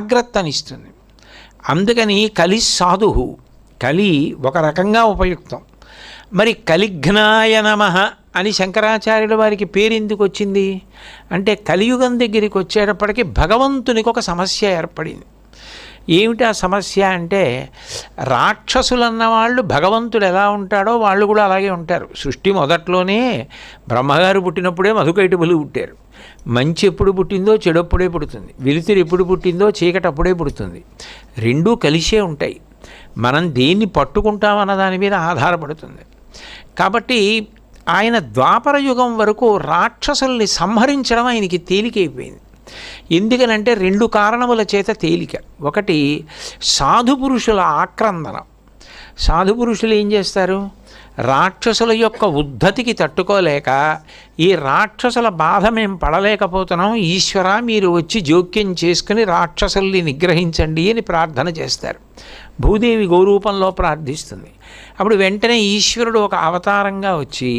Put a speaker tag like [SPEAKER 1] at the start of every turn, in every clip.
[SPEAKER 1] జాగ్రత్తనిస్తుంది. అందుకని కలి సాధువు, కలి ఒక రకంగా ఉపయుక్తం. మరి కలిఘ్నాయ నమః అని శంకరాచార్యుల వారికి పేరెందుకు వచ్చింది అంటే, కలియుగం దగ్గరికి వచ్చేటప్పటికి భగవంతునికి ఒక సమస్య ఏర్పడింది. ఏమిటి ఆ సమస్య అంటే, రాక్షసులన్న వాళ్ళు భగవంతుడు ఎలా ఉంటాడో వాళ్ళు కూడా అలాగే ఉంటారు. సృష్టి మొదట్లోనే బ్రహ్మగారు పుట్టినప్పుడే మధుకైటబులు పుట్టారు. మంచి ఎప్పుడు పుట్టిందో చెడు అప్పుడే పుడుతుంది, వెలుతురు ఎప్పుడు పుట్టిందో చీకటి అప్పుడే పుడుతుంది. రెండూ కలిసే ఉంటాయి. మనం దేన్ని పట్టుకుంటామన్న దాని మీద ఆధారపడుతుంది. కాబట్టి ఆయన ద్వాపర యుగం వరకు రాక్షసుల్ని సంహరించడం ఆయనకి తేలికైపోయింది. ఎందుకనంటే రెండు కారణముల చేత తేలిక. ఒకటి, సాధుపురుషుల ఆక్రందన. సాధుపురుషులు ఏం చేస్తారు, రాక్షసుల యొక్క ఉద్ధతికి తట్టుకోలేక, ఈ రాక్షసుల బాధ మేము పడలేకపోతున్నాం, ఈశ్వర మీరు వచ్చి జోక్యం చేసుకుని రాక్షసుల్ని నిగ్రహించండి అని ప్రార్థన చేస్తారు. భూదేవి గోరూపంలో ప్రార్థిస్తుంది. అప్పుడు వెంటనే ఈశ్వరుడు ఒక అవతారంగా వచ్చి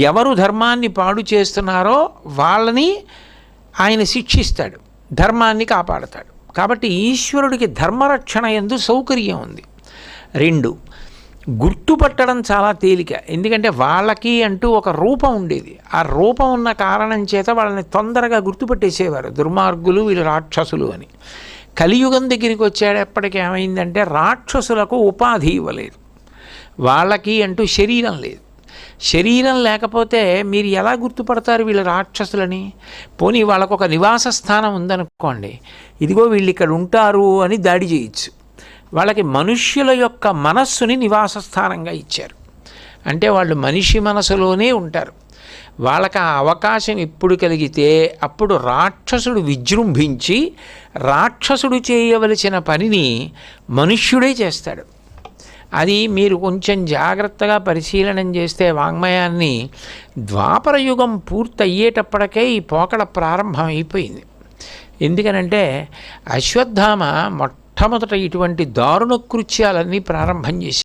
[SPEAKER 1] ఎవరు ధర్మాన్ని పాడు చేస్తున్నారో వాళ్ళని ఆయన శిక్షిస్తాడు, ధర్మాన్ని కాపాడతాడు. కాబట్టి ఈశ్వరుడికి ధర్మరక్షణ యందు సౌకర్యం ఉంది. రెండు, గుర్తుపట్టడం చాలా తేలిక. ఎందుకంటే వాళ్ళకి అంటూ ఒక రూపం ఉండేది. ఆ రూపం ఉన్న కారణం చేత వాళ్ళని తొందరగా గుర్తుపట్టేసేవారు, దుర్మార్గులు వీళ్ళు రాక్షసులు అని. కలియుగం దగ్గరికి వచ్చేటప్పటికి ఏమైందంటే, రాక్షసులకు ఉపాధి ఇవ్వలేదు, వాళ్ళకి అంటూ శరీరం లేదు. శరీరం లేకపోతే మీరు ఎలా గుర్తుపడతారు వీళ్ళు రాక్షసులని? పోనీ వాళ్ళకు ఒక నివాస స్థానం ఉందనుకోండి, ఇదిగో వీళ్ళు ఇక్కడ ఉంటారు అని దాడి చేయొచ్చు. వాళ్ళకి మనుష్యుల యొక్క మనస్సుని నివాస స్థానంగా ఇచ్చారు. అంటే వాళ్ళు మనిషి మనసులోనే ఉంటారు. వాళ్ళకి ఆ అవకాశం ఎప్పుడు కలిగితే అప్పుడు రాక్షసుడు విజృంభించి రాక్షసుడు చేయవలసిన పనిని మనుష్యుడే చేస్తాడు. అది మీరు కొంచెం జాగ్రత్తగా పరిశీలనం చేస్తే వాంగ్మయాన్ని, ద్వాపర యుగం పూర్తయ్యేటప్పటికే ఈ పోకడ ప్రారంభం అయిపోయింది. ఎందుకనంటే అశ్వత్థామ మొట్టమొదట ఇటువంటి దారుణ కృత్యాలన్నీ ప్రారంభం చేశాడు.